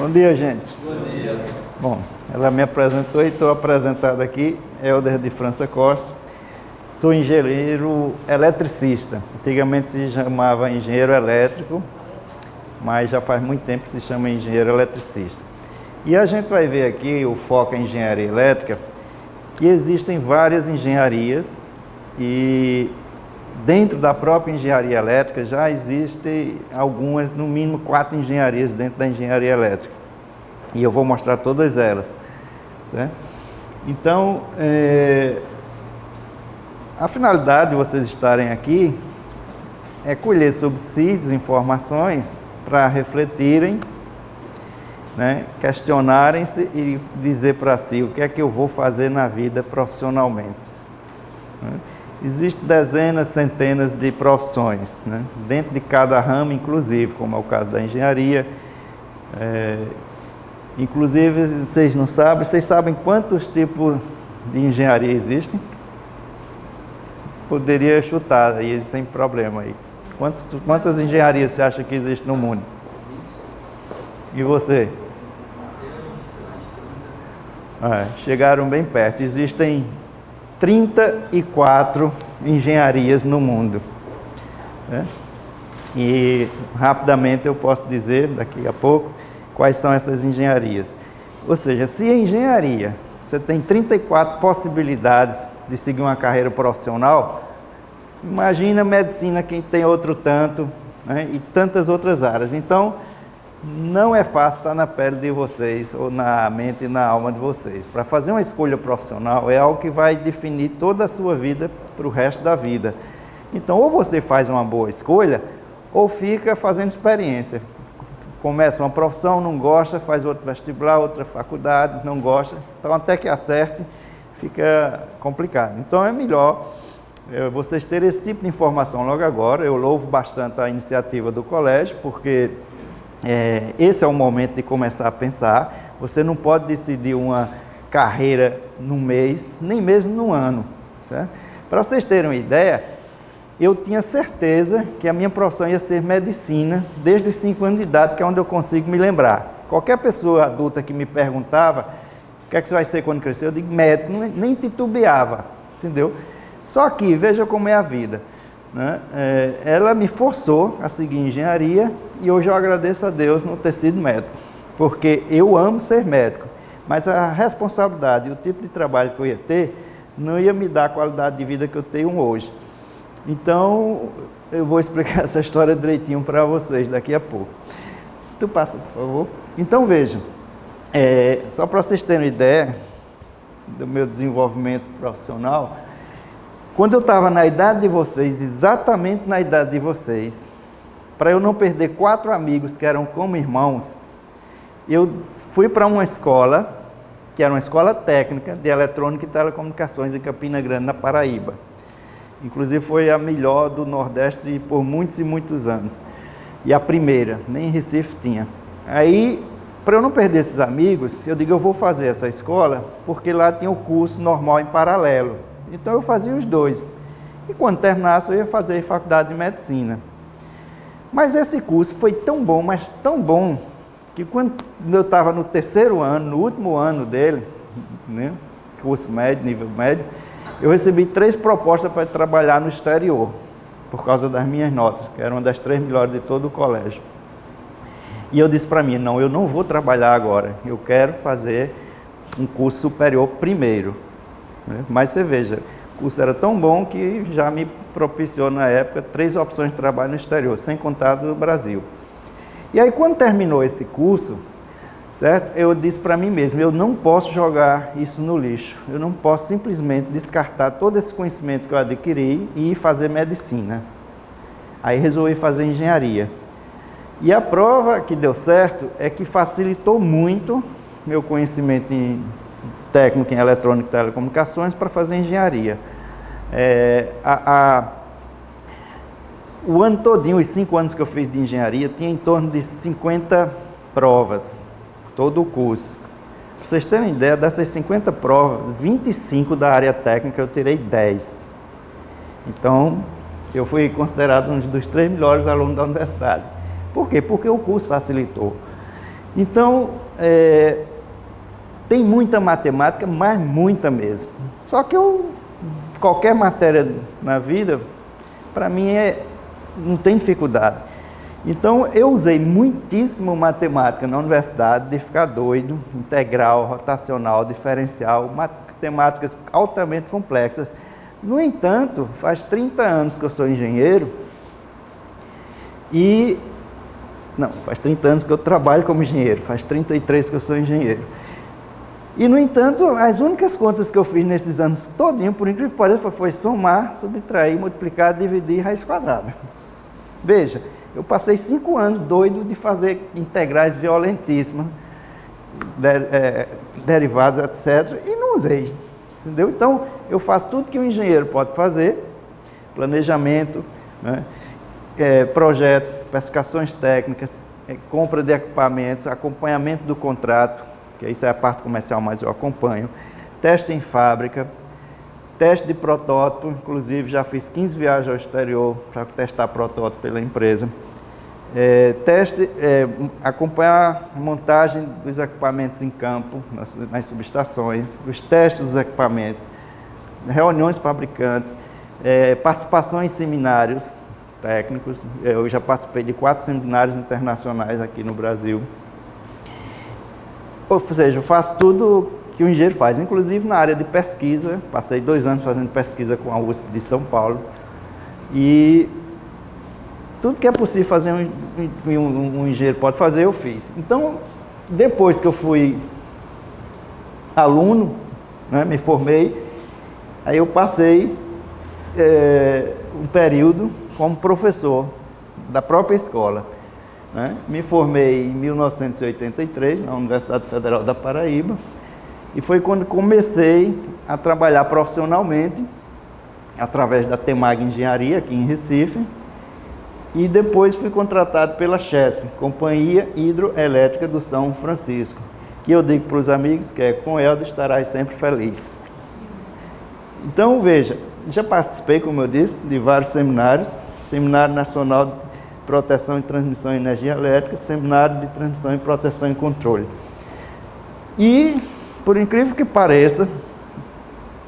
Bom dia, gente. Bom dia. Bom, ela me apresentou e estou apresentado aqui, Helder de França Costa. Sou engenheiro eletricista. Antigamente se chamava engenheiro elétrico, mas já faz muito tempo que se chama engenheiro eletricista. E a gente vai ver aqui, o foco em engenharia elétrica, que existem várias engenharias e dentro da própria engenharia elétrica já existem algumas, no mínimo 4 engenharias dentro da engenharia elétrica. E eu vou mostrar todas elas, certo? Então, a finalidade de vocês estarem aqui é colher subsídios, informações para refletirem, né, questionarem-se e dizer para si o que é que eu vou fazer na vida profissionalmente. Né? Existem dezenas, centenas de profissões, né, dentro de cada ramo, inclusive, como é o caso da engenharia. Inclusive, vocês sabem quantos tipos de engenharia existem? Poderia chutar aí sem problema aí. Quantas engenharias você acha que existem no mundo? E você? Chegaram bem perto. Existem 34 engenharias no mundo, né? E rapidamente eu posso dizer, daqui a pouco, quais são essas engenharias. Ou seja, se em engenharia você tem 34 possibilidades de seguir uma carreira profissional, imagina a medicina, quem tem outro tanto, né? E tantas outras áreas. Então, não é fácil estar na pele de vocês, ou na mente e na alma de vocês. Para fazer uma escolha profissional é algo que vai definir toda a sua vida para o resto da vida. Então, ou você faz uma boa escolha, ou fica fazendo experiência. Começa uma profissão, não gosta, faz outro vestibular, outra faculdade, não gosta. Então, até que acerte, fica complicado. Então, é melhor vocês terem esse tipo de informação logo agora. Eu louvo bastante a iniciativa do colégio, porque esse é o momento de começar a pensar. Você não pode decidir uma carreira num mês, nem mesmo num ano. Para vocês terem uma ideia, eu tinha certeza que a minha profissão ia ser medicina desde os 5 anos de idade, que é onde eu consigo me lembrar. Qualquer pessoa adulta que me perguntava o que é que você vai ser quando crescer, eu digo médico, nem titubeava, entendeu? Só que, veja como é a vida, né? Ela me forçou a seguir engenharia e hoje eu agradeço a Deus não ter sido médico, porque eu amo ser médico, mas a responsabilidade e o tipo de trabalho que eu ia ter não ia me dar a qualidade de vida que eu tenho hoje. Então, eu vou explicar essa história direitinho para vocês daqui a pouco. Tu passa, por favor. Então, vejam, só para vocês terem uma ideia do meu desenvolvimento profissional, quando eu estava na idade de vocês, exatamente na idade de vocês, para eu não perder 4 amigos que eram como irmãos, eu fui para uma escola, que era uma escola técnica de eletrônica e telecomunicações em Campina Grande, na Paraíba. Inclusive foi a melhor do Nordeste por muitos e muitos anos. E a primeira, nem em Recife tinha. Aí, para eu não perder esses amigos, eu digo, eu vou fazer essa escola, porque lá tinha o curso normal em paralelo. Então eu fazia os dois. E quando terminasse, eu ia fazer a faculdade de medicina. Mas esse curso foi tão bom, mas tão bom, que quando eu estava no 3º ano, no último ano dele, né, curso médio, nível médio, eu recebi 3 propostas para trabalhar no exterior, por causa das minhas notas, que eram uma das 3 melhores de todo o colégio. E eu disse para mim, não, eu não vou trabalhar agora, eu quero fazer um curso superior primeiro. Mas você veja, o curso era tão bom que já me propiciou na época 3 opções de trabalho no exterior, sem contar do Brasil. E aí quando terminou esse curso, certo? Eu disse para mim mesmo, eu não posso jogar isso no lixo, eu não posso simplesmente descartar todo esse conhecimento que eu adquiri e ir fazer medicina. Aí resolvi fazer engenharia. E a prova que deu certo é que facilitou muito meu conhecimento técnico em eletrônica e telecomunicações para fazer engenharia. O ano todinho, os 5 anos que eu fiz de engenharia, tinha em torno de 50 provas, todo o curso. Para vocês terem ideia, dessas 50 provas, 25 da área técnica eu tirei 10. Então, eu fui considerado um dos 3 melhores alunos da universidade. Por quê? Porque o curso facilitou. Então, tem muita matemática, mas muita mesmo. Só que qualquer matéria na vida, para mim, não tem dificuldade. Então, eu usei muitíssimo matemática na universidade, de ficar doido, integral, rotacional, diferencial, matemáticas altamente complexas. No entanto, faz 30 anos que eu sou engenheiro faz 30 anos que eu trabalho como engenheiro, faz 33 que eu sou engenheiro. E, no entanto, as únicas contas que eu fiz nesses anos todinho, por incrível que pareça, foi somar, subtrair, multiplicar, dividir raiz quadrada. Veja, eu passei 5 anos doido de fazer integrais violentíssimas, derivados, etc., e não usei. Entendeu? Então, eu faço tudo que um engenheiro pode fazer: planejamento, né? Projetos, especificações técnicas, compra de equipamentos, acompanhamento do contrato, que isso é a parte comercial, mas eu acompanho, teste em fábrica, teste de protótipo, inclusive já fiz 15 viagens ao exterior para testar protótipo pela empresa, acompanhar a montagem dos equipamentos em campo, nas subestações, os testes dos equipamentos, reuniões fabricantes, participação em seminários técnicos. Eu já participei de 4 seminários internacionais aqui no Brasil. Ou seja, eu faço tudo que o engenheiro faz, inclusive na área de pesquisa. Passei 2 anos fazendo pesquisa com a USP de São Paulo. E tudo que é possível fazer, um engenheiro pode fazer, eu fiz. Então, depois que eu fui aluno, né, me formei, aí eu passei um período como professor da própria escola, né? Me formei em 1983 na Universidade Federal da Paraíba, e foi quando comecei a trabalhar profissionalmente através da Temag Engenharia aqui em Recife, e depois fui contratado pela CHESS, Companhia Hidroelétrica do São Francisco, que eu digo para os amigos que com ela estarás sempre feliz. Então, veja, já participei, como eu disse, de vários seminários: Seminário Nacional de Proteção e Transmissão de Energia Elétrica, Seminário de Transmissão e Proteção e Controle. E, por incrível que pareça,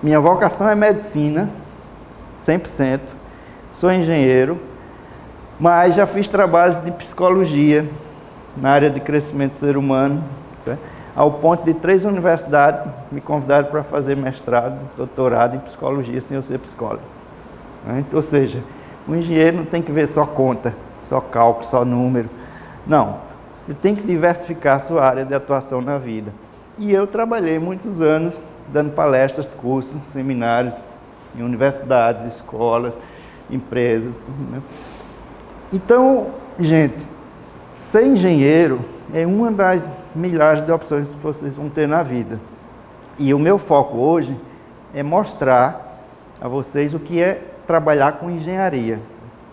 minha vocação é medicina, 100%, sou engenheiro, mas já fiz trabalhos de psicologia na área de crescimento do ser humano, tá? Ao ponto de 3 universidades me convidaram para fazer mestrado, doutorado em psicologia sem eu ser psicólogo. Ou seja, o engenheiro não tem que ver só conta, só cálculo, só número. Não, você tem que diversificar a sua área de atuação na vida. E eu trabalhei muitos anos dando palestras, cursos, seminários em universidades, escolas, empresas, né? Então, gente, ser engenheiro é uma das milhares de opções que vocês vão ter na vida. E o meu foco hoje é mostrar a vocês o que é trabalhar com engenharia,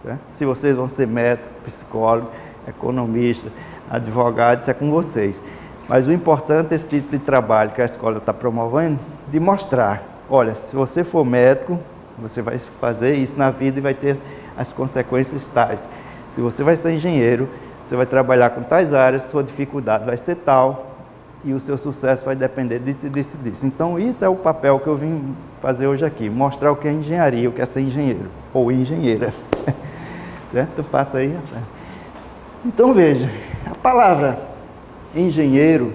tá? Se vocês vão ser médico, psicólogo, economista, advogado, isso é com vocês. Mas o importante é esse tipo de trabalho que a escola está promovendo, de mostrar: olha, se você for médico, você vai fazer isso na vida e vai ter as consequências tais. Se você vai ser engenheiro, você vai trabalhar com tais áreas, sua dificuldade vai ser tal, e o seu sucesso vai depender disso, disso, disso. Então, isso é o papel que eu vim fazer hoje aqui: mostrar o que é engenharia, o que é ser engenheiro, ou engenheira. Certo? Passa aí. Então, veja, a palavra engenheiro,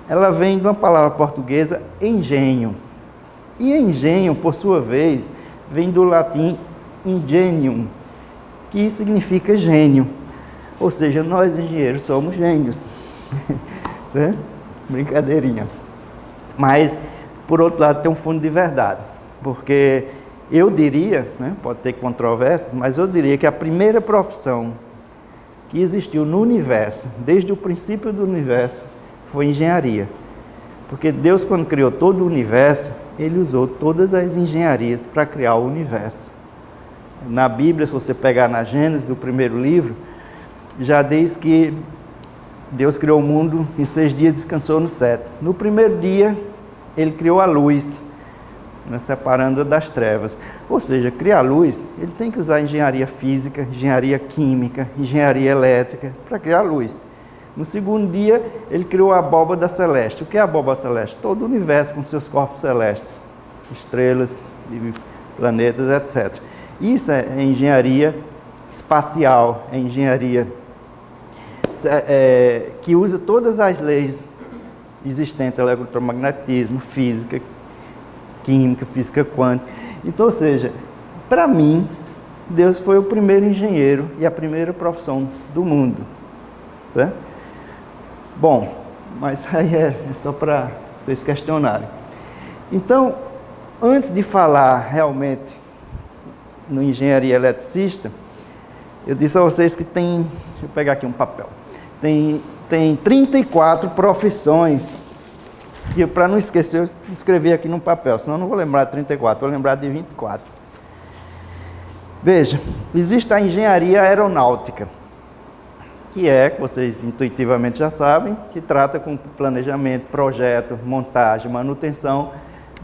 ela vem de uma palavra portuguesa, engenho. E engenho, por sua vez, vem do latim ingenium, que significa gênio. Ou seja, nós engenheiros somos gênios. Né? Brincadeirinha. Mas, por outro lado, tem um fundo de verdade. Porque eu diria, né, pode ter controvérsias, mas eu diria que a primeira profissão que existiu no universo, desde o princípio do universo, foi engenharia. Porque Deus, quando criou todo o universo, Ele usou todas as engenharias para criar o universo. Na Bíblia, se você pegar na Gênesis, o primeiro livro, já diz que Deus criou o mundo em 6 dias e descansou no 7º. No primeiro dia, Ele criou a luz, né, separando-a das trevas. Ou seja, criar luz, Ele tem que usar engenharia física, engenharia química, engenharia elétrica para criar luz. No segundo dia, ele criou a abóbada celeste. O que é a abóbada celeste? Todo o universo com seus corpos celestes, estrelas, planetas, etc. Isso é engenharia espacial, é engenharia que usa todas as leis existentes, eletromagnetismo, física, química, física quântica. Então, ou seja, para mim, Deus foi o primeiro engenheiro e a primeira profissão do mundo. Certo? Bom, mas aí é só para vocês questionarem. Então, antes de falar realmente no engenharia eletricista, eu disse a vocês que tem, deixa eu pegar aqui um papel, tem 34 profissões, que para não esquecer, eu escrevi aqui no papel, senão eu não vou lembrar de 34, vou lembrar de 24. Veja, existe a engenharia aeronáutica, que vocês intuitivamente já sabem, que trata com planejamento, projeto, montagem, manutenção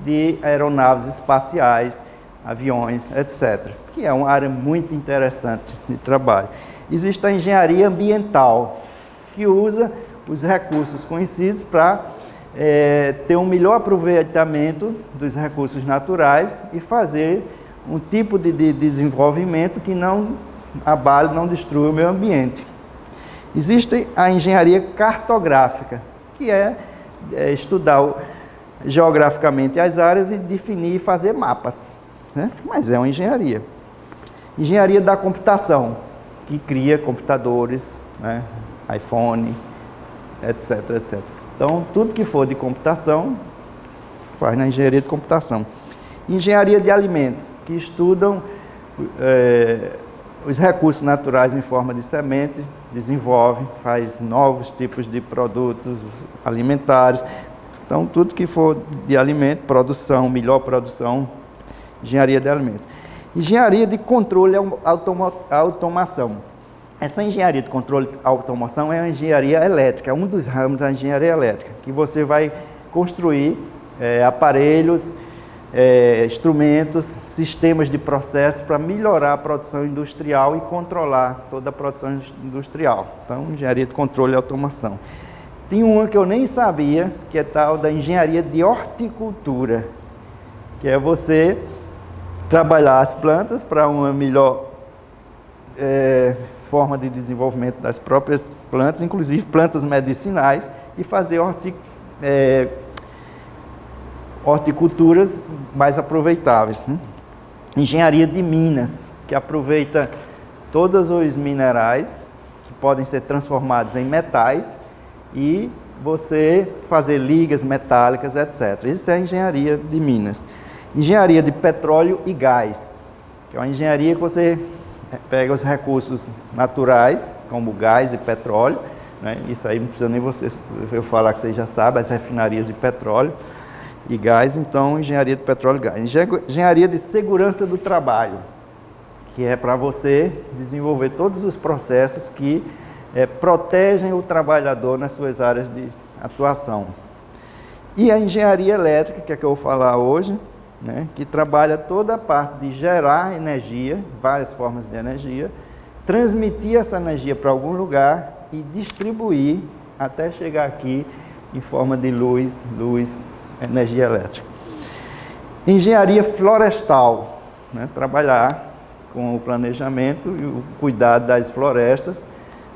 de aeronaves espaciais, aviões, etc. Que é uma área muito interessante de trabalho. Existe a engenharia ambiental, que usa os recursos conhecidos para ter um melhor aproveitamento dos recursos naturais e fazer um tipo de desenvolvimento que não abale, não destrua o meio ambiente. Existe a engenharia cartográfica, que é estudar geograficamente as áreas e definir e fazer mapas, né? Mas é uma engenharia. Engenharia da computação, que cria computadores, né? iPhone, etc, etc. Então, tudo que for de computação, faz na engenharia de computação. Engenharia de alimentos, que estudam os recursos naturais em forma de semente, desenvolve, faz novos tipos de produtos alimentares. Então, tudo que for de alimento, produção, melhor produção, engenharia de alimentos. Engenharia de controle e automação. Essa engenharia de controle e automação é a engenharia elétrica, é um dos ramos da engenharia elétrica, que você vai construir aparelhos, instrumentos, sistemas de processos para melhorar a produção industrial e controlar toda a produção industrial. Então, engenharia de controle e automação. Tem uma que eu nem sabia, que é tal da engenharia de horticultura, que é você trabalhar as plantas para uma melhor forma de desenvolvimento das próprias plantas, inclusive plantas medicinais, e fazer horticulturas mais aproveitáveis, né? Engenharia de minas, que aproveita todos os minerais que podem ser transformados em metais e você fazer ligas metálicas, etc. Isso é a engenharia de minas. Engenharia de petróleo e gás, que é uma engenharia que você pega os recursos naturais, como gás e petróleo, né? Isso aí não precisa nem eu falar, que vocês já sabem, as refinarias de petróleo e gás. Então, engenharia de petróleo e gás. Engenharia de segurança do trabalho, que é para você desenvolver todos os processos que protegem o trabalhador nas suas áreas de atuação. E a engenharia elétrica, que é que eu vou falar hoje, né, que trabalha toda a parte de gerar energia, várias formas de energia, transmitir essa energia para algum lugar e distribuir até chegar aqui em forma de luz, energia elétrica. Engenharia florestal, né, trabalhar com o planejamento e o cuidado das florestas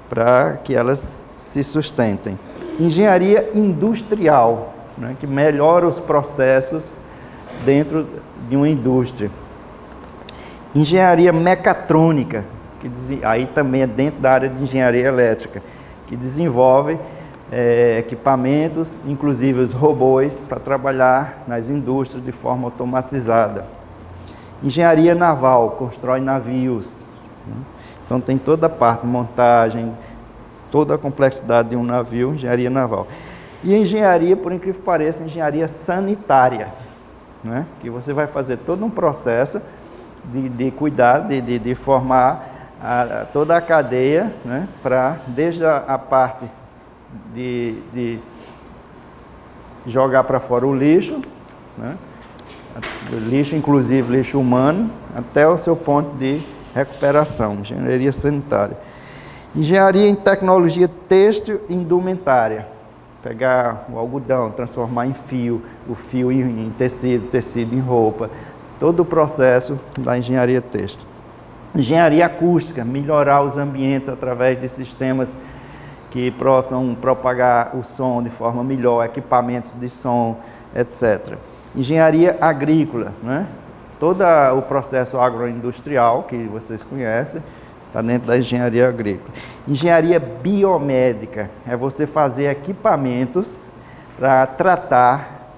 para que elas se sustentem. Engenharia industrial, né, que melhora os processos dentro de uma indústria. Engenharia mecatrônica, aí também é dentro da área de engenharia elétrica, que desenvolve equipamentos, inclusive os robôs, para trabalhar nas indústrias de forma automatizada. Engenharia naval, constrói navios, né? Então tem toda a parte de montagem, toda a complexidade de um navio, engenharia naval. E engenharia, por incrível que pareça, engenharia sanitária, né? Que você vai fazer todo um processo de cuidar, de formar toda a cadeia, né? Desde a parte de jogar para fora o lixo, né? Lixo, inclusive lixo humano, até o seu ponto de recuperação, engenharia sanitária. Engenharia em tecnologia têxtil e indumentária. Pegar o algodão, transformar em fio, o fio em tecido, tecido em roupa. Todo o processo da engenharia têxtil. Engenharia acústica, melhorar os ambientes através de sistemas que possam propagar o som de forma melhor, equipamentos de som, etc. Engenharia agrícola, né? Todo o processo agroindustrial que vocês conhecem, está dentro da engenharia agrícola. Engenharia biomédica é você fazer equipamentos para tratar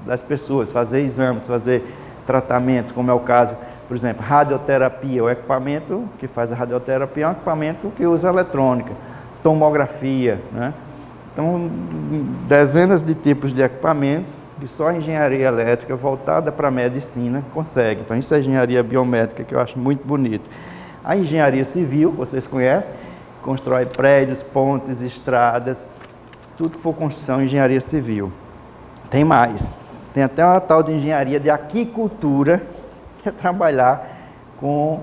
das pessoas, fazer exames, fazer tratamentos, como é o caso, por exemplo, radioterapia. O equipamento que faz a radioterapia é um equipamento que usa eletrônica, tomografia, né? Então, dezenas de tipos de equipamentos que só a engenharia elétrica voltada para a medicina consegue. Então, isso é engenharia biomédica, que eu acho muito bonito. A engenharia civil, vocês conhecem, constrói prédios, pontes, estradas, tudo que for construção, engenharia civil. Tem mais. Tem até uma tal de engenharia de aquicultura, que é trabalhar com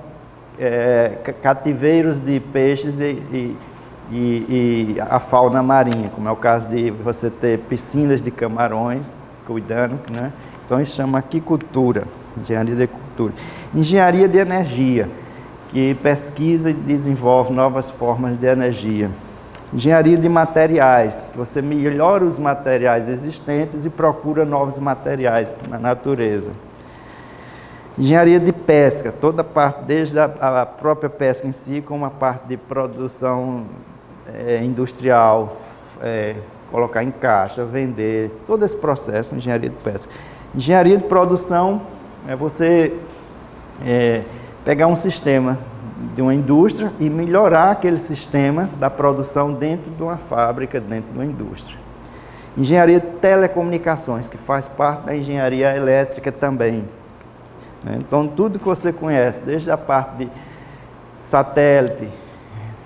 cativeiros de peixes e a fauna marinha, como é o caso de você ter piscinas de camarões, cuidando, né? Então isso chama aquicultura, engenharia de aquicultura. Engenharia de energia, que pesquisa e desenvolve novas formas de energia. Engenharia de materiais, que você melhora os materiais existentes e procura novos materiais na natureza. Engenharia de pesca, toda a parte, desde a própria pesca em si, como a parte de produção industrial, colocar em caixa, vender, todo esse processo, engenharia de pesca. Engenharia de produção é você pegar um sistema de uma indústria e melhorar aquele sistema da produção dentro de uma fábrica, dentro de uma indústria. Engenharia de telecomunicações, que faz parte da engenharia elétrica também. Então, tudo que você conhece, desde a parte de satélite,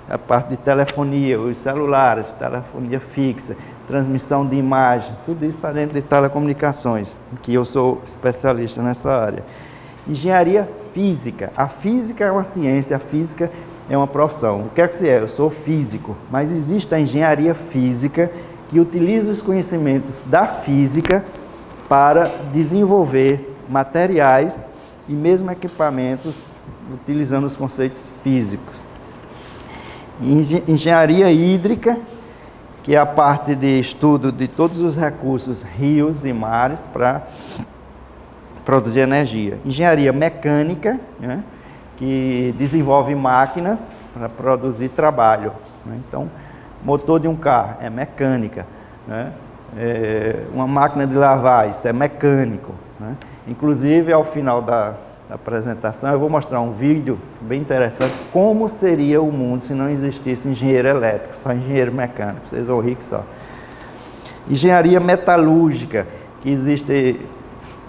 a parte de telefonia, os celulares, telefonia fixa, transmissão de imagem, tudo isso está dentro de telecomunicações, que eu sou especialista nessa área. Engenharia física. A física é uma ciência, a física é uma profissão. O que é que se é? Eu sou físico, mas existe a engenharia física que utiliza os conhecimentos da física para desenvolver materiais e mesmo equipamentos utilizando os conceitos físicos. Engenharia hídrica, que é a parte de estudo de todos os recursos, rios e mares, para produzir energia. Engenharia mecânica, né, que desenvolve máquinas para produzir trabalho, né? Então, motor de um carro é mecânica, né? Uma máquina de lavar, isso é mecânico, né? Inclusive, ao final da apresentação, eu vou mostrar um vídeo bem interessante, como seria o mundo se não existisse engenheiro elétrico, só engenheiro mecânico, vocês vão rir que só. Engenharia metalúrgica, que existe,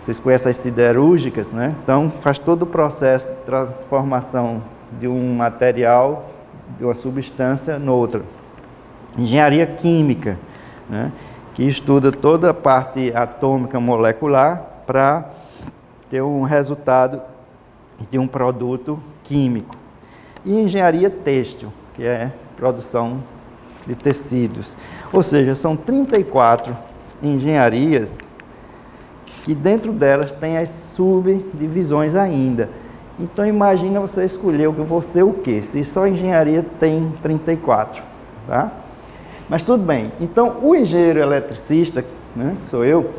vocês conhecem as siderúrgicas, né? Então, faz todo o processo de transformação de um material, de uma substância, noutra. Engenharia química, né? Que estuda toda a parte atômica molecular para ter um resultado de um produto químico. E engenharia têxtil, que é produção de tecidos. Ou seja, são 34 engenharias que dentro delas tem as subdivisões ainda. Então imagina você escolher você o quê? Se só engenharia tem 34, tá? Mas tudo bem. Então o engenheiro eletricista, né, que sou eu,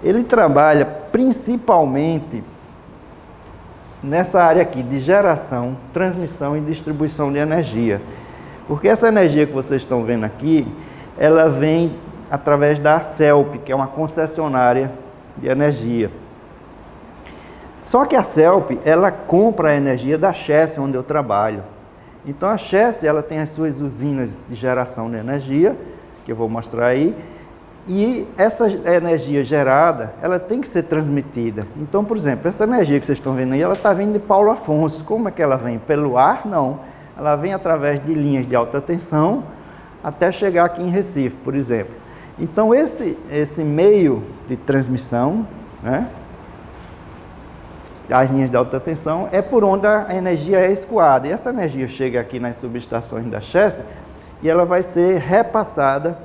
ele trabalha principalmente nessa área aqui de geração, transmissão e distribuição de energia. Porque essa energia que vocês estão vendo aqui, ela vem através da CELP, que é uma concessionária de energia. Só que a CELP, ela compra a energia da Chesf, onde eu trabalho. Então a Chesf, ela tem as suas usinas de geração de energia, que eu vou mostrar aí, e essa energia gerada, ela tem que ser transmitida. Então, por exemplo, essa energia que vocês estão vendo aí, ela está vindo de Paulo Afonso. Como é que ela vem? Pelo ar? Não. Ela vem através de linhas de alta tensão até chegar aqui em Recife, por exemplo. Então, esse meio de transmissão, né, as linhas de alta tensão, é por onde a energia é escoada. E essa energia chega aqui nas subestações da CHESF e ela vai ser repassada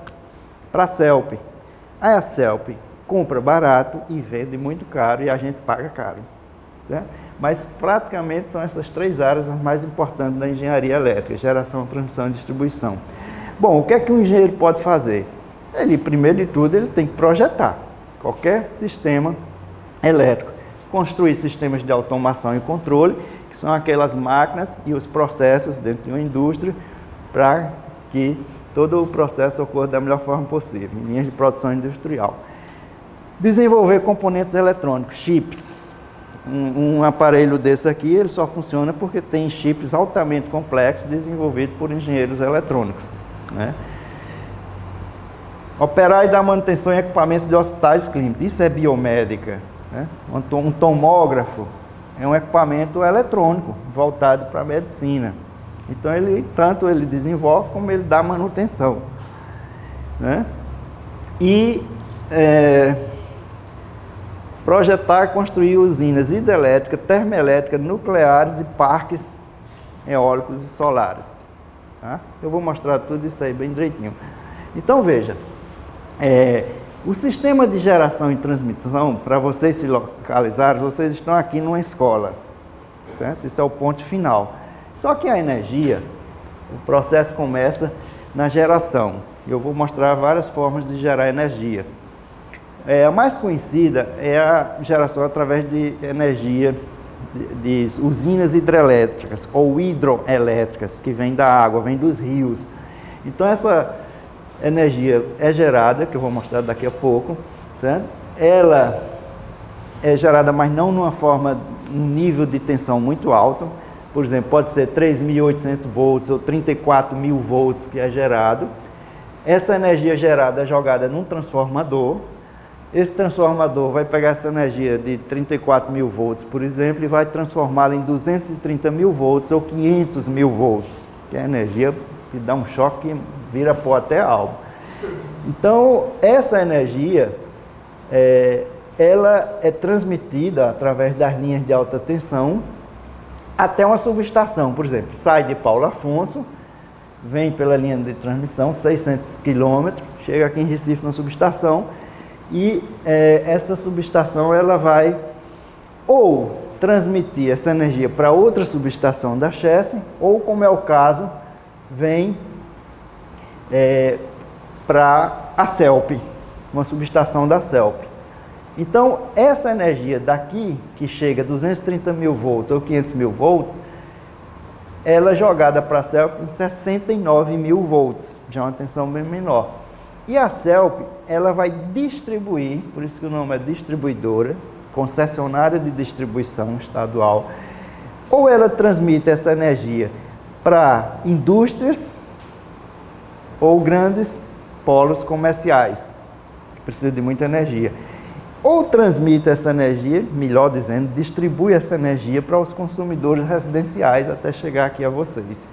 para a CELP. Aí a CELP compra barato e vende muito caro e a gente paga caro, né? Mas praticamente são essas três áreas as mais importantes da engenharia elétrica: geração, transmissão e distribuição. Bom, o que é que um engenheiro pode fazer? Ele, primeiro de tudo, ele tem que projetar qualquer sistema elétrico, construir sistemas de automação e controle, que são aquelas máquinas e os processos dentro de uma indústria, para que todo o processo ocorra da melhor forma possível, em linhas de produção industrial. Desenvolver componentes eletrônicos, chips. Um aparelho desse aqui, ele só funciona porque tem chips altamente complexos desenvolvidos por engenheiros eletrônicos, né? Operar e dar manutenção em equipamentos de hospitais clínicos, isso é biomédica, né? Um tomógrafo é um equipamento eletrônico voltado para a medicina. Então, tanto ele desenvolve como ele dá manutenção, né? E projetar e construir usinas hidrelétricas, termoelétricas, nucleares e parques eólicos e solares, tá? Eu vou mostrar tudo isso aí bem direitinho. Então, veja, o sistema de geração e transmissão, para vocês se localizarem, vocês estão aqui numa escola, certo? Esse é o ponto final. Só que a energia, o processo começa na geração. Eu vou mostrar várias formas de gerar energia. A mais conhecida é a geração através de energia de usinas hidrelétricas ou hidroelétricas, que vem da água, vem dos rios. Então essa energia é gerada, que eu vou mostrar daqui a pouco, certo? Ela é gerada, mas não numa forma, um nível de tensão muito alto. Por exemplo, pode ser 3.800 volts ou 34.000 volts que é gerado. Essa energia gerada é jogada num transformador. Esse transformador vai pegar essa energia de 34.000 volts, por exemplo, e vai transformá-la em 230.000 volts ou 500.000 volts, que é a energia que dá um choque que vira pó até algo. Então, essa energia, ela é transmitida através das linhas de alta tensão até uma subestação. Por exemplo, sai de Paulo Afonso, vem pela linha de transmissão, 600 quilômetros, chega aqui em Recife na subestação, e essa subestação ela vai ou transmitir essa energia para outra subestação da CHESF, ou, como é o caso, vem para a CELP, uma subestação da CELP. Então, essa energia daqui, que chega a 230.000 volts ou 500.000 volts, ela é jogada para a CELP em 69.000 volts, já é uma tensão bem menor. E a CELP, ela vai distribuir, por isso que o nome é distribuidora, concessionária de distribuição estadual, ou ela transmite essa energia para indústrias ou grandes polos comerciais, que precisam de muita energia. Ou transmite essa energia, melhor dizendo, distribui essa energia para os consumidores residenciais até chegar aqui a vocês,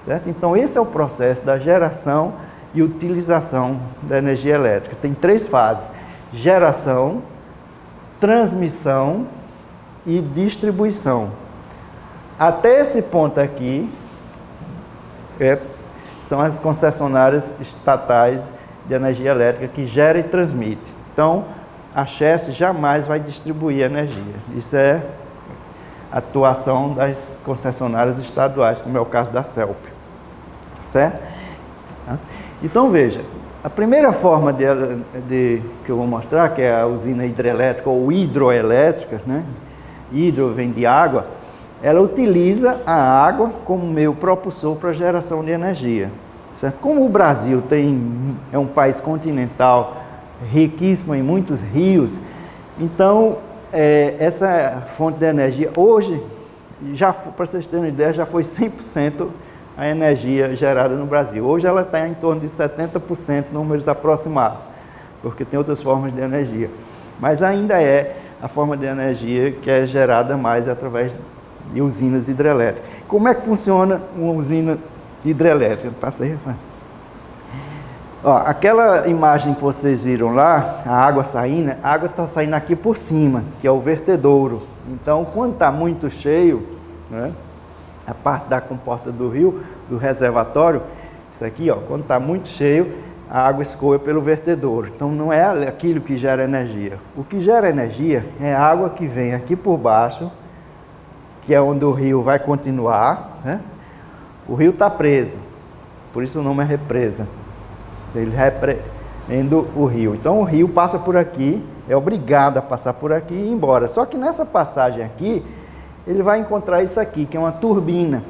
certo? Então, esse é o processo da geração e utilização da energia elétrica. Tem três fases: geração, transmissão e distribuição. Até esse ponto aqui, são as concessionárias estatais de energia elétrica que gera e transmite. Então, a CHESF jamais vai distribuir energia. Isso é atuação das concessionárias estaduais, como é o caso da CELP, certo? Então, veja, a primeira forma que eu vou mostrar, que é a usina hidrelétrica ou hidroelétrica, né? Hidro vem de água, ela utiliza a água como meio propulsor para a geração de energia, certo? Como o Brasil é um país continental, riquíssimo em muitos rios, então essa fonte de energia hoje, para vocês terem uma ideia, já foi 100% a energia gerada no Brasil. Hoje ela está em torno de 70%, números aproximados, porque tem outras formas de energia, mas ainda é a forma de energia que é gerada mais através de usinas hidrelétricas. Como é que funciona uma usina hidrelétrica? Passa aí, Rafael. Ó, aquela imagem que vocês viram lá, a água saindo, a água está saindo aqui por cima, que é o vertedouro. Então, quando está muito cheio, né, a parte da comporta do rio, do reservatório, isso aqui, ó, quando está muito cheio, a água escoa pelo vertedouro. Então, não é aquilo que gera energia. O que gera energia é a água que vem aqui por baixo, que é onde o rio vai continuar, né? O rio está preso, por isso o nome é represa. Ele repreende o rio. Então o rio passa por aqui, é obrigado a passar por aqui e ir embora. Só que nessa passagem aqui, ele vai encontrar isso aqui, que é uma turbina,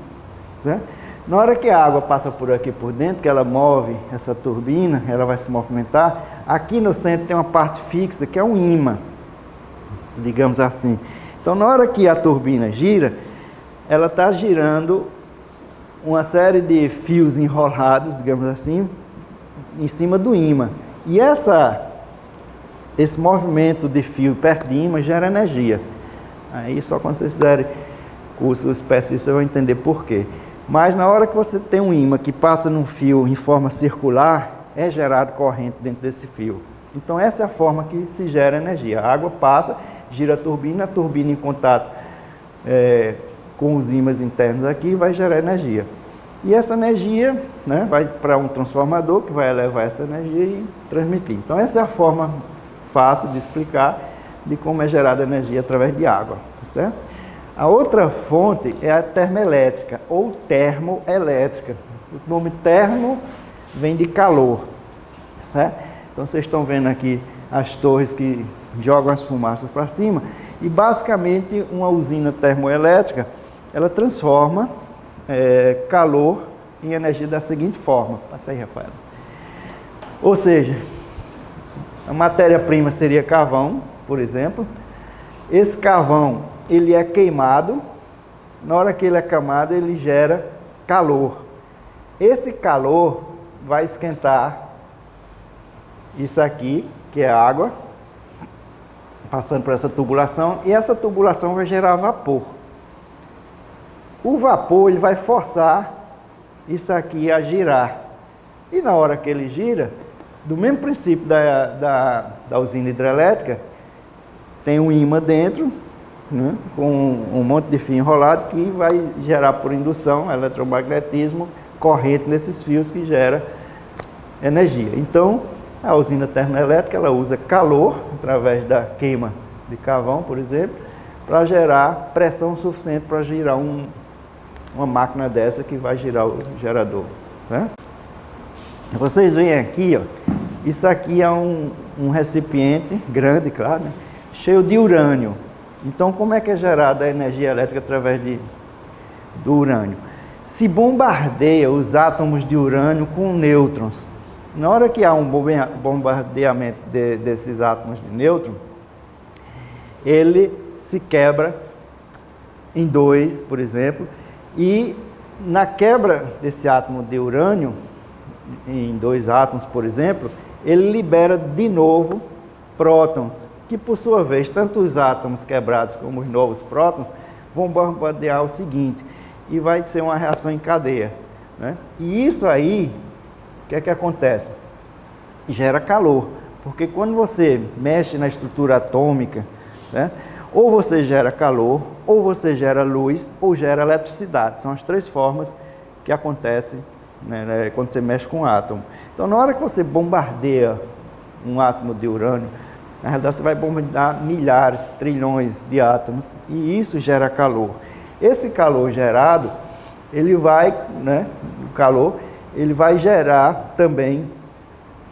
né? Na hora que a água passa por aqui por dentro, que ela move essa turbina, ela vai se movimentar, aqui no centro tem uma parte fixa, que é um ímã, digamos assim. Então na hora que a turbina gira, ela está girando uma série de fios enrolados, digamos assim, em cima do ímã. E esse movimento de fio perto de ímã gera energia. Aí só quando vocês fizerem curso específico você vai entender por quê. Mas na hora que você tem um ímã que passa num fio em forma circular, é gerado corrente dentro desse fio. Então essa é a forma que se gera energia. A água passa, gira a turbina em contato com os ímãs internos aqui vai gerar energia. E essa energia, né, vai para um transformador que vai elevar essa energia e transmitir. Então essa é a forma fácil de explicar de como é gerada energia através de água, certo? A outra fonte é a termoelétrica ou termoelétrica. O nome termo vem de calor, certo? Então vocês estão vendo aqui as torres que jogam as fumaças para cima e basicamente uma usina termoelétrica, ela transforma calor em energia da seguinte forma. Passa aí, Rafael. Ou seja, a matéria-prima seria carvão, por exemplo. Esse carvão, ele é queimado. Na hora que ele é queimado, ele gera calor. Esse calor vai esquentar isso aqui, que é água, passando por essa tubulação, e essa tubulação vai gerar vapor. O vapor ele vai forçar isso aqui a girar. E na hora que ele gira, do mesmo princípio da usina hidrelétrica, tem um ímã dentro, né, com um monte de fio enrolado que vai gerar por indução, eletromagnetismo, corrente nesses fios que gera energia. Então, a usina termoelétrica ela usa calor, através da queima de carvão, por exemplo, para gerar pressão suficiente para girar uma máquina dessa que vai girar o gerador, né? Vocês veem aqui, ó, isso aqui é um recipiente grande, claro, né, cheio de urânio. Então, como é que é gerada a energia elétrica através do urânio? Se bombardeia os átomos de urânio com nêutrons. Na hora que há um bombardeamento desses átomos de nêutron, ele se quebra em dois, por exemplo, e na quebra desse átomo de urânio, em dois átomos, por exemplo, ele libera de novo prótons, que por sua vez, tanto os átomos quebrados como os novos prótons, vão bombardear o seguinte, e vai ser uma reação em cadeia, né? E isso aí, o que é que acontece? Gera calor, porque quando você mexe na estrutura atômica, né, ou você gera calor, ou você gera luz, ou gera eletricidade. São as três formas que acontecem, né, quando você mexe com um átomo. Então, na hora que você bombardeia um átomo de urânio, na realidade você vai bombardear milhares, trilhões de átomos, e isso gera calor. Esse calor gerado, ele vai, né, o calor, ele vai gerar também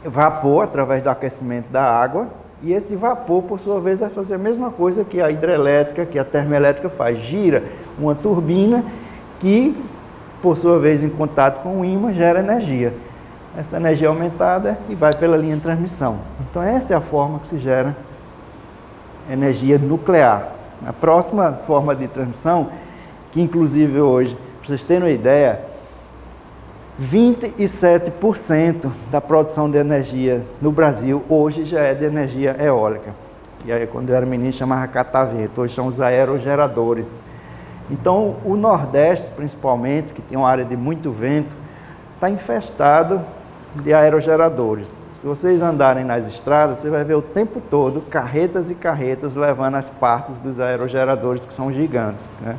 vapor através do aquecimento da água, e esse vapor, por sua vez, vai fazer a mesma coisa que a hidrelétrica, que a termoelétrica faz. Gira uma turbina que, por sua vez, em contato com o ímã, gera energia. Essa energia é aumentada e vai pela linha de transmissão. Então, essa é a forma que se gera energia nuclear. A próxima forma de transmissão, que inclusive hoje, para vocês terem uma ideia, 27% da produção de energia no Brasil hoje já é de energia eólica. E aí, quando eu era menino, chamava catavento, hoje são os aerogeradores. Então, o Nordeste, principalmente, que tem uma área de muito vento, está infestado de aerogeradores. Se vocês andarem nas estradas, você vai ver o tempo todo carretas e carretas levando as partes dos aerogeradores, que são gigantes, né?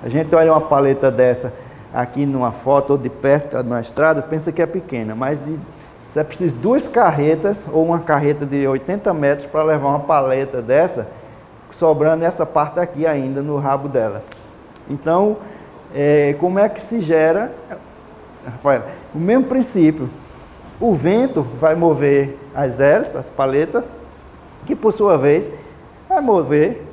A gente olha uma paleta dessa aqui numa foto ou de perto na estrada, pensa que é pequena, mas você precisa de 2 carretas ou uma carreta de 80 metros para levar uma paleta dessa, sobrando essa parte aqui ainda no rabo dela. Então, como é que se gera, Rafael? O mesmo princípio. O vento vai mover as hélices, as paletas, que por sua vez vai mover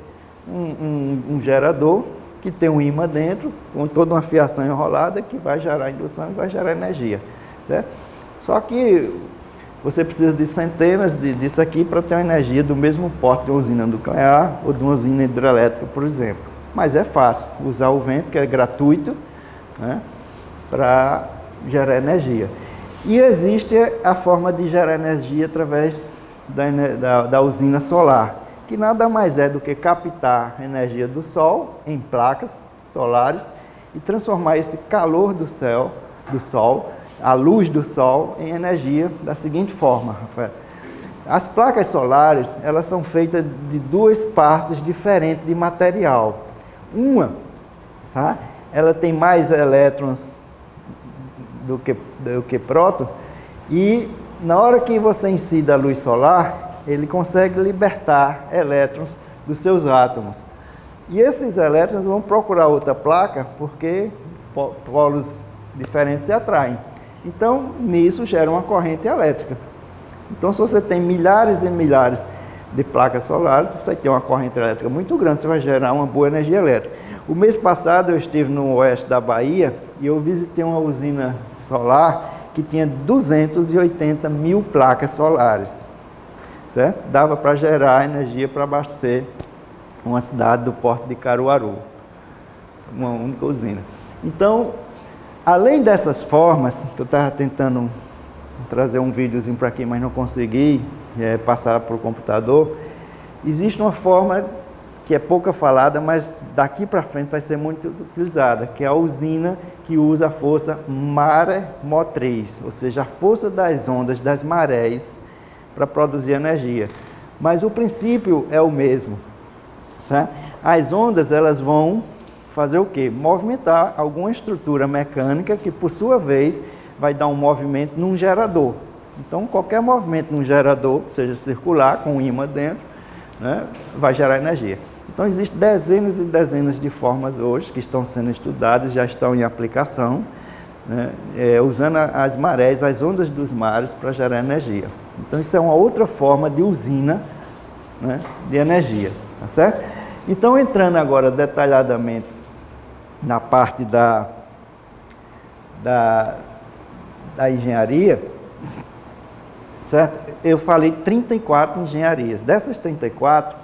um gerador que tem um ímã dentro, com toda uma fiação enrolada que vai gerar indução e vai gerar energia, certo? Só que você precisa de centenas disso aqui para ter uma energia do mesmo porte de uma usina nuclear ou de uma usina hidrelétrica, por exemplo. Mas é fácil usar o vento, que é gratuito, né, para gerar energia. E existe a forma de gerar energia através da usina solar, que nada mais é do que captar a energia do sol em placas solares e transformar esse calor do sol, a luz do sol, em energia da seguinte forma, Rafael. As placas solares, elas são feitas de 2 partes diferentes de material. Uma, tá? Ela tem mais elétrons do que prótons, e na hora que você incide a luz solar, ele consegue libertar elétrons dos seus átomos. E esses elétrons vão procurar outra placa, porque polos diferentes se atraem. Então, nisso gera uma corrente elétrica. Então, se você tem milhares e milhares de placas solares, você tem uma corrente elétrica muito grande, você vai gerar uma boa energia elétrica. O mês passado eu estive no oeste da Bahia e eu visitei uma usina solar que tinha 280 mil placas solares, certo? Dava para gerar energia para abastecer uma cidade do porto de Caruaru, uma única usina. Então, além dessas formas, que eu estava tentando trazer um videozinho para aqui, mas não consegui passar para o computador, existe uma forma que é pouca falada, mas daqui para frente vai ser muito utilizada, que é a usina que usa a força maremotriz, ou seja, a força das ondas, das marés, para produzir energia. Mas o princípio é o mesmo, certo? As ondas, elas vão fazer o quê? Movimentar alguma estrutura mecânica que, por sua vez, vai dar um movimento num gerador. Então, qualquer movimento num gerador, seja circular, com um ímã dentro, né, vai gerar energia. Então, existem dezenas e dezenas de formas hoje que estão sendo estudadas, já estão em aplicação, né, usando as marés, as ondas dos mares para gerar energia. Então, isso é uma outra forma de usina, né, de energia, tá certo? Então, entrando agora detalhadamente na parte da engenharia, certo? Eu falei 34 engenharias. Dessas 34,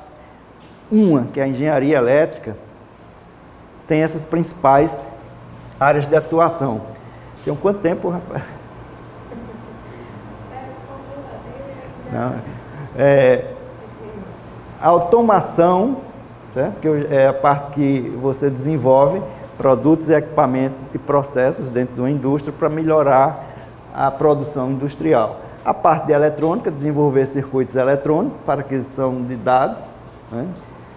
uma, que é a engenharia elétrica, tem essas principais áreas de atuação. Tem quanto tempo, Rafael? Não, automação, certo? Que é a parte que você desenvolve produtos, equipamentos e processos dentro de uma indústria para melhorar a produção industrial. A parte de eletrônica, desenvolver circuitos eletrônicos para aquisição de dados, né?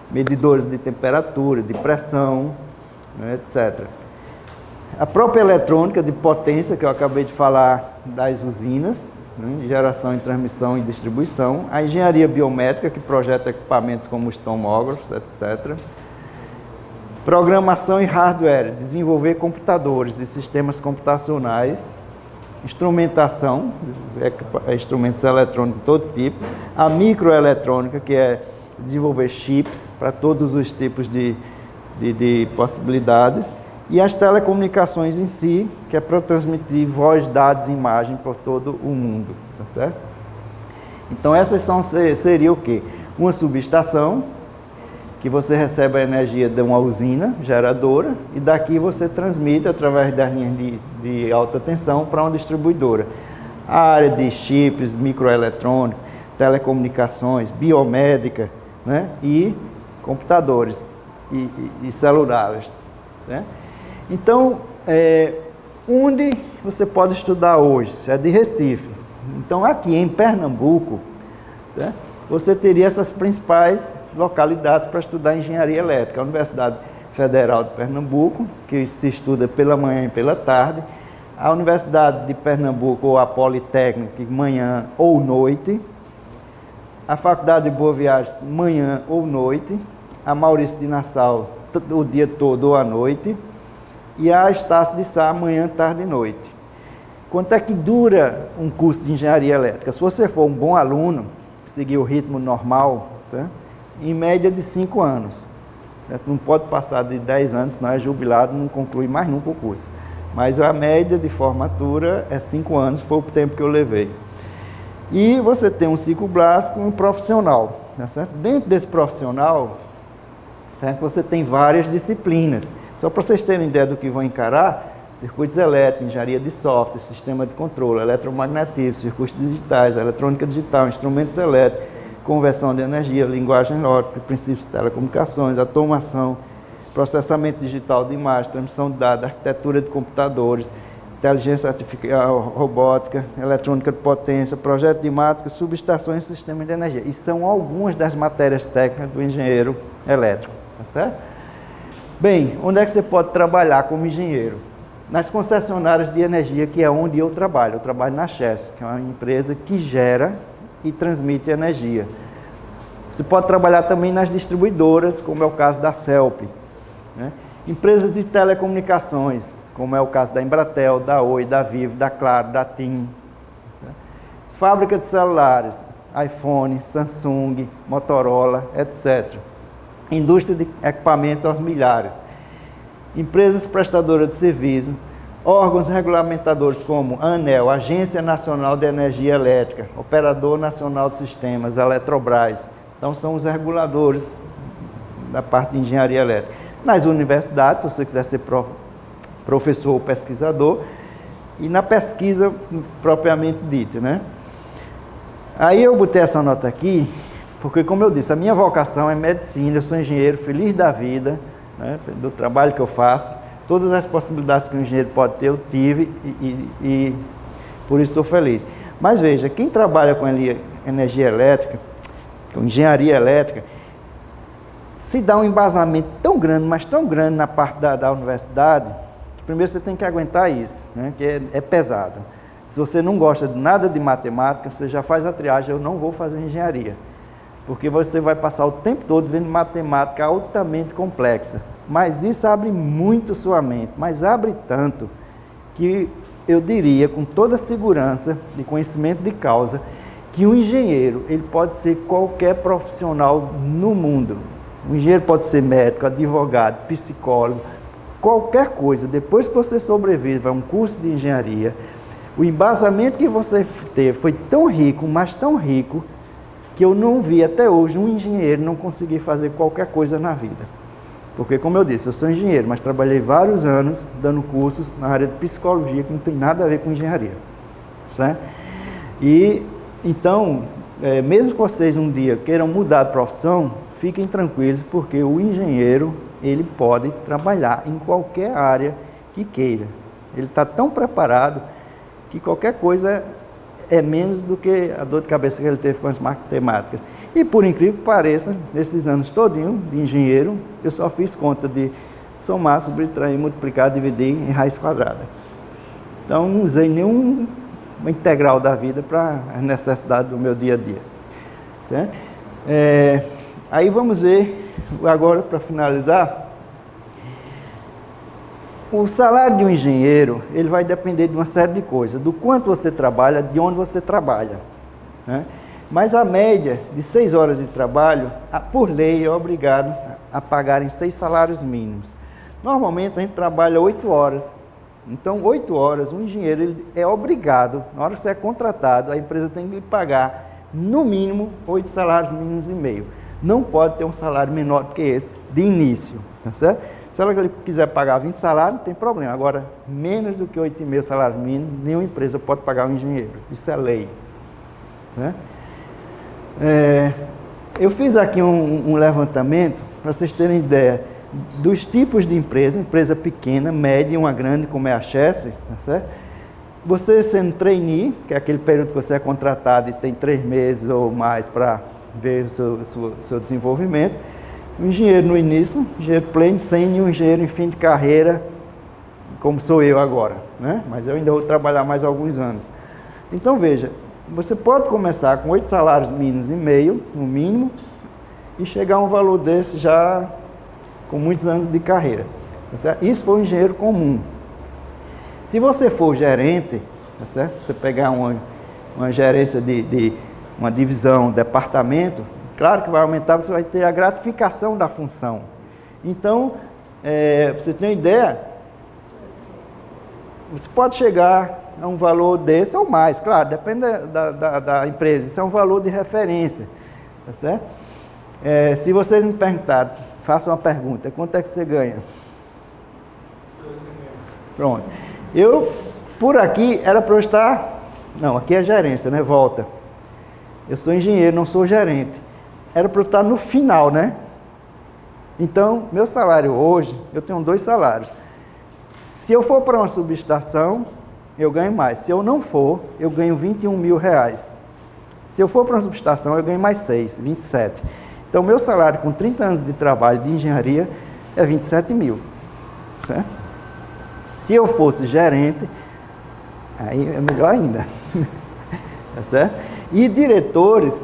Medidores de temperatura, de pressão, né? Etc. A própria eletrônica de potência, que eu acabei de falar das usinas, né? De geração, transmissão e distribuição. A engenharia biométrica, que projeta equipamentos como os tomógrafos, etc. Programação e hardware, desenvolver computadores e sistemas computacionais. Instrumentação, instrumentos eletrônicos de todo tipo. A microeletrônica, que é desenvolver chips para todos os tipos de possibilidades. E as telecomunicações em si, que é para transmitir voz, dados e imagem por todo o mundo, tá certo? Então essas seria o quê? Uma subestação, que você recebe a energia de uma usina geradora e daqui você transmite através das linhas de alta tensão para uma distribuidora. A área de chips, microeletrônica, telecomunicações, biomédica, né? E computadores e celulares, né? Então, onde você pode estudar hoje? É de Recife, Então, aqui em Pernambuco, certo? Você teria essas principais localidades para estudar engenharia elétrica. A Universidade Federal de Pernambuco, que se estuda pela manhã e pela tarde. A Universidade de Pernambuco, ou a Politécnica, manhã ou noite. A Faculdade de Boa Viagem, manhã ou noite. A Maurício de Nassau, o dia todo ou à noite. E a Estácio de Sá, manhã, tarde e noite. Quanto é que dura um curso de engenharia elétrica? Se você for um bom aluno, seguir o ritmo normal, tá? Em média de 5 anos. Não pode passar de 10 anos, senão é jubilado, não conclui mais nunca o curso. Mas a média de formatura é 5 anos, foi o tempo que eu levei. E você tem um ciclo básico e um profissional. Tá certo? Dentro desse profissional, certo? Você tem várias disciplinas. Só para vocês terem ideia do que vão encarar, circuitos elétricos, engenharia de software, sistema de controle, eletromagnetismo, circuitos digitais, eletrônica digital, instrumentos elétricos, conversão de energia, linguagem lógica, princípios de telecomunicações, automação, processamento digital de imagem, transmissão de dados, arquitetura de computadores, inteligência artificial, robótica, eletrônica de potência, projeto de máquina, subestações e sistemas de energia. E são algumas das matérias técnicas do engenheiro elétrico, tá certo? Bem, onde é que você pode trabalhar como engenheiro? Nas concessionárias de energia, que é onde eu trabalho. Eu trabalho na Chess, que é uma empresa que gera e transmite energia. Você pode trabalhar também nas distribuidoras, como é o caso da CELP, né? Empresas de telecomunicações, como é o caso da Embratel, da Oi, da Vivo, da Claro, da TIM. Né? Fábrica de celulares, iPhone, Samsung, Motorola, etc. Indústria de equipamentos aos milhares. Empresas prestadoras de serviço, órgãos regulamentadores como a ANEEL, Agência Nacional de Energia Elétrica, Operador Nacional de Sistemas, Eletrobras. Então, são os reguladores da parte de engenharia elétrica. Nas universidades, se você quiser ser professor ou pesquisador, e na pesquisa propriamente dita, né? Aí eu botei essa nota aqui, porque, como eu disse, a minha vocação é medicina, eu sou engenheiro feliz da vida, né, do trabalho que eu faço, todas as possibilidades que um engenheiro pode ter, eu tive e por isso sou feliz. Mas veja, quem trabalha com energia elétrica, com engenharia elétrica, se dá um embasamento tão grande, mas tão grande na parte da universidade, que primeiro você tem que aguentar isso, né, que é pesado. Se você não gosta de nada de matemática, você já faz a triagem, eu não vou fazer engenharia. Porque você vai passar o tempo todo vendo matemática altamente complexa. Mas isso abre muito sua mente, mas abre tanto que eu diria com toda segurança de conhecimento de causa que um engenheiro, ele pode ser qualquer profissional no mundo. Um engenheiro pode ser médico, advogado, psicólogo, qualquer coisa. Depois que você sobrevive a um curso de engenharia, o embasamento que você teve foi tão rico, mas tão rico, que eu não vi até hoje um engenheiro não conseguir fazer qualquer coisa na vida. Porque, como eu disse, eu sou engenheiro, mas trabalhei vários anos dando cursos na área de psicologia, que não tem nada a ver com engenharia. Certo? E, então, mesmo que vocês um dia queiram mudar de profissão, fiquem tranquilos, porque o engenheiro, ele pode trabalhar em qualquer área que queira. Ele está tão preparado que qualquer coisa é menos do que a dor de cabeça que ele teve com as matemáticas. E por incrível que pareça, nesses anos todinho de engenheiro, eu só fiz conta de somar, subtrair, multiplicar, dividir em raiz quadrada. Então não usei nenhuma integral da vida para a necessidade do meu dia a dia. Certo? Aí vamos ver, agora para finalizar, o salário de um engenheiro, ele vai depender de uma série de coisas, do quanto você trabalha, de onde você trabalha, né? Mas a média de 6 horas de trabalho, por lei, é obrigado a pagarem 6 salários mínimos. Normalmente a gente trabalha 8 horas, então 8 horas, um engenheiro ele é obrigado, na hora que você é contratado, a empresa tem que lhe pagar no mínimo 8 salários mínimos e meio. Não pode ter um salário menor do que esse, de início, tá certo? Se ela quiser pagar 20 salários, não tem problema. Agora, menos do que 8,5 salários mínimos, nenhuma empresa pode pagar um engenheiro. Isso é lei. Né? Eu fiz aqui um levantamento, para vocês terem ideia, dos tipos de empresa pequena, média e uma grande, como é a Chess, tá certo? Você sendo trainee, que é aquele período que você é contratado e tem 3 meses ou mais para ver o seu desenvolvimento. O engenheiro no início, engenheiro pleno, sênior, engenheiro em fim de carreira, como sou eu agora, né? Mas eu ainda vou trabalhar mais alguns anos. Então veja, você pode começar com 8 salários mínimos e meio, no mínimo, e chegar a um valor desse já com muitos anos de carreira. Tá certo? Isso foi um engenheiro comum. Se você for gerente, tá certo? Você pegar uma gerência de uma divisão, um departamento, claro que vai aumentar, você vai ter a gratificação da função. Então, pra você ter uma ideia, você pode chegar a um valor desse ou mais, claro, depende da empresa, isso é um valor de referência, tá certo? Se vocês me perguntarem, façam uma pergunta, quanto é que você ganha? Pronto. Por aqui, era para eu estar... Não, aqui é gerência, né? Volta. Eu sou engenheiro, não sou gerente. Era para eu estar no final, né? Então, meu salário hoje, eu tenho 2 salários. Se eu for para uma subestação, eu ganho mais. Se eu não for, eu ganho 21 mil reais. Se eu for para uma subestação, eu ganho mais 6, 27. Então, meu salário com 30 anos de trabalho de engenharia é 27 mil. Certo? Se eu fosse gerente, aí é melhor ainda. Tá certo? E diretores,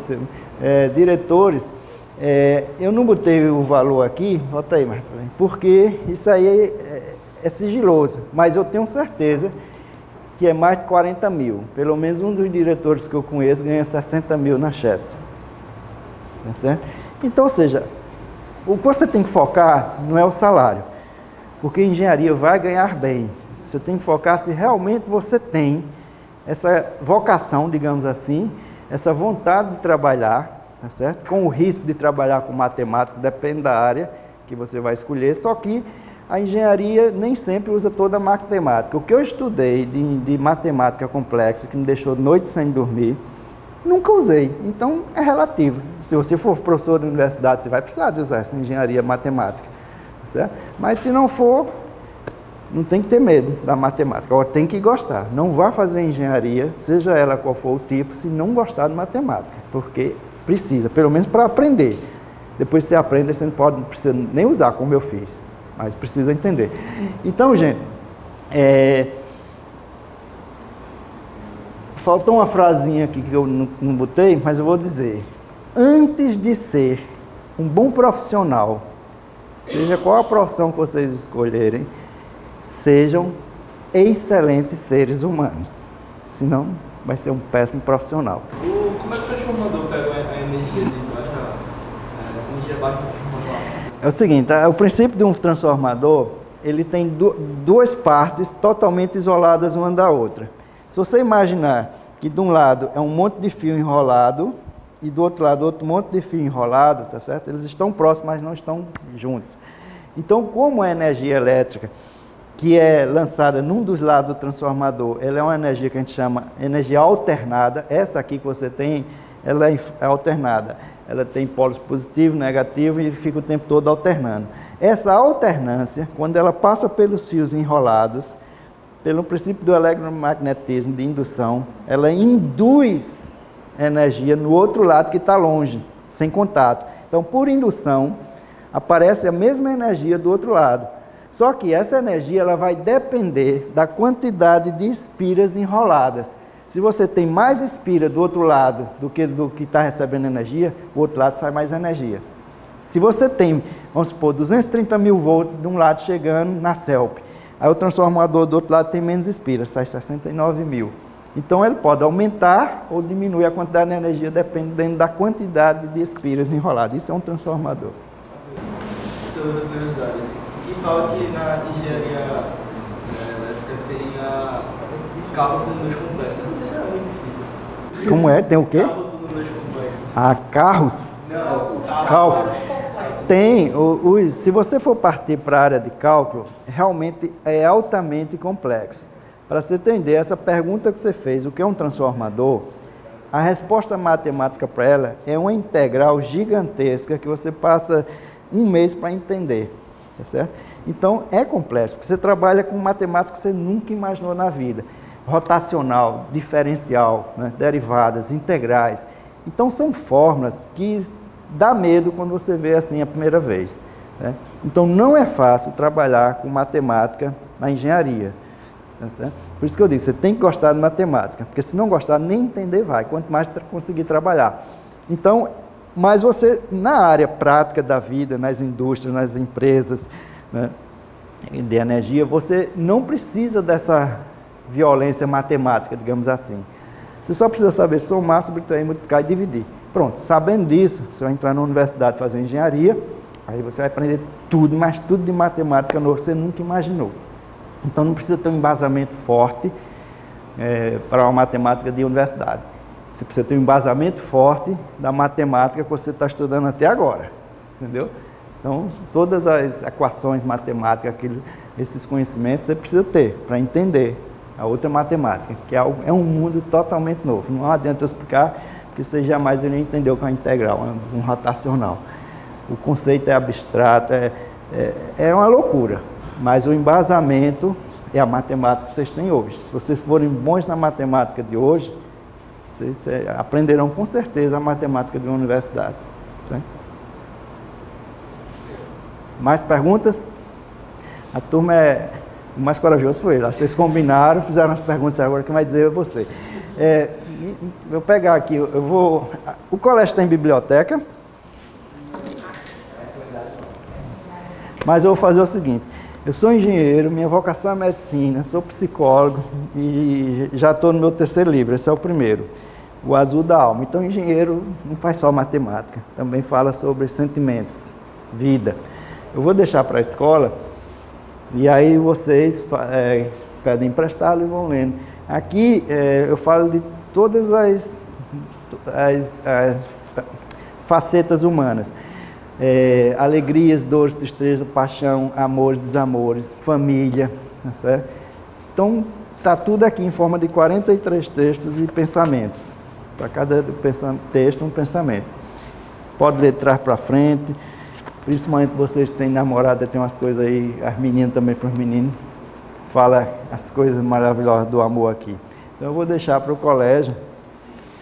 eu não botei o valor aqui, bota aí, Marcelino, porque isso aí é sigiloso, mas eu tenho certeza que é mais de 40 mil. Pelo menos um dos diretores que eu conheço ganha 60 mil na Chess. Tá certo? Então, ou seja, o que você tem que focar não é o salário, porque engenharia vai ganhar bem. Você tem que focar se realmente você tem essa vocação, digamos assim, essa vontade de trabalhar, tá certo? Com o risco de trabalhar com matemática, depende da área que você vai escolher, só que a engenharia nem sempre usa toda a matemática. O que eu estudei de matemática complexa, que me deixou noite sem dormir, nunca usei. Então, é relativo. Se você for professor da universidade, você vai precisar de usar essa engenharia matemática. Certo? Mas se não for, não tem que ter medo da matemática. Agora tem que gostar. Não vá fazer engenharia, seja ela qual for o tipo, se não gostar de matemática. Porque precisa, pelo menos para aprender. Depois que você aprende, você não precisa nem usar, como eu fiz. Mas precisa entender. Então, gente, faltou uma frasinha aqui que eu não botei, mas eu vou dizer. Antes de ser um bom profissional, seja qual a profissão que vocês escolherem, sejam excelentes seres humanos. Senão, vai ser um péssimo profissional. Como é que o transformador pega a energia de baixa, energia baixa do transformador? É o seguinte, o princípio de um transformador, ele tem duas partes totalmente isoladas uma da outra. Se você imaginar que de um lado é um monte de fio enrolado, e do outro lado outro monte de fio enrolado, tá certo? Eles estão próximos, mas não estão juntos. Então, como a energia elétrica, que é lançada num dos lados do transformador, ela é uma energia que a gente chama energia alternada. Essa aqui que você tem, ela é alternada. Ela tem polos positivo, negativo e fica o tempo todo alternando. Essa alternância, quando ela passa pelos fios enrolados, pelo princípio do eletromagnetismo de indução, ela induz energia no outro lado que está longe, sem contato. Então, por indução, aparece a mesma energia do outro lado. Só que essa energia ela vai depender da quantidade de espiras enroladas. Se você tem mais espira do outro lado do que está recebendo energia, o outro lado sai mais energia. Se você tem, vamos supor, 230 mil volts de um lado chegando na CELP, aí o transformador do outro lado tem menos espira, sai 69 mil. Então ele pode aumentar ou diminuir a quantidade de energia dependendo da quantidade de espiras enroladas. Isso é um transformador. Então, curiosidade. Aqui fala que na engenharia elétrica tem cálculo de números complexos. Isso é muito difícil. Como é? Tem o quê? Cálculo de números complexos. Carros? Não, Cálculo. Tem. Se você for partir para a área de cálculo, realmente é altamente complexo. Para você entender, essa pergunta que você fez, o que é um transformador, a resposta matemática para ela é uma integral gigantesca que você passa um mês para entender, tá certo? Então, é complexo, porque você trabalha com matemática que você nunca imaginou na vida. rotacional, diferencial, né? Derivadas, integrais. Então são fórmulas que dá medo quando você vê assim a primeira vez, né? Então não é fácil trabalhar com matemática na engenharia. Tá? Por isso que eu digo, você tem que gostar de matemática, porque se não gostar, nem entender vai, quanto mais conseguir trabalhar. Então, mas você, na área prática da vida, nas indústrias, nas empresas, né, de energia, você não precisa dessa violência matemática, digamos assim. Você só precisa saber somar, subtrair, multiplicar e dividir. Pronto, sabendo disso, você vai entrar na universidade fazer engenharia, aí você vai aprender tudo, mas tudo de matemática novo que você nunca imaginou. Então não precisa ter um embasamento forte para uma matemática de universidade. Você precisa ter um embasamento forte da matemática que você está estudando até agora, entendeu? Então, todas as equações matemáticas, esses conhecimentos, você precisa ter para entender a outra matemática, que é um mundo totalmente novo. Não adianta eu explicar, porque você jamais iria entender o que é uma integral, um rotacional. O conceito é abstrato, é uma loucura, mas o embasamento é a matemática que vocês têm hoje. Se vocês forem bons na matemática de hoje, vocês aprenderão com certeza a matemática de uma universidade. Certo? Mais perguntas? A turma o mais corajoso foi ele. Vocês combinaram, fizeram as perguntas agora, quem vai dizer é você. Vou pegar aqui, o colégio tem biblioteca, mas eu vou fazer o seguinte, eu sou engenheiro, minha vocação é medicina, sou psicólogo e já estou no meu terceiro livro, esse é o primeiro, O Azul da Alma. Então, engenheiro não faz só matemática, também fala sobre sentimentos, vida. Eu vou deixar para a escola e aí vocês pedem emprestado e vão lendo. Aqui eu falo de todas as facetas humanas. Alegrias, dores, tristeza, paixão, amores, desamores, família, tá certo? Então, está tudo aqui em forma de 43 textos e pensamentos. Para cada texto, um pensamento. Pode ler de trás para frente, principalmente vocês que têm namorada, tem umas coisas aí, as meninas também para os meninos, fala as coisas maravilhosas do amor aqui. Então, eu vou deixar para o colégio,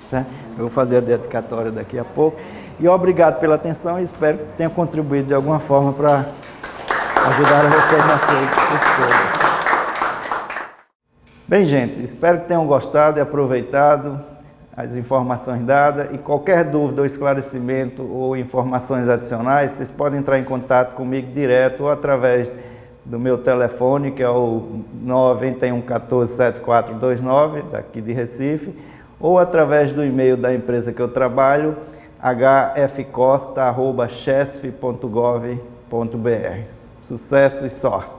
certo? Eu vou fazer a dedicatória daqui a pouco. E obrigado pela atenção e espero que tenha contribuído de alguma forma para ajudar a vocês na sua escolha. Bem, gente, espero que tenham gostado e aproveitado as informações dadas. E qualquer dúvida ou esclarecimento ou informações adicionais, vocês podem entrar em contato comigo direto ou através do meu telefone, que é o 91 14 7429, daqui de Recife, ou através do e-mail da empresa que eu trabalho, hfcosta@chesf.gov.br. Sucesso e sorte!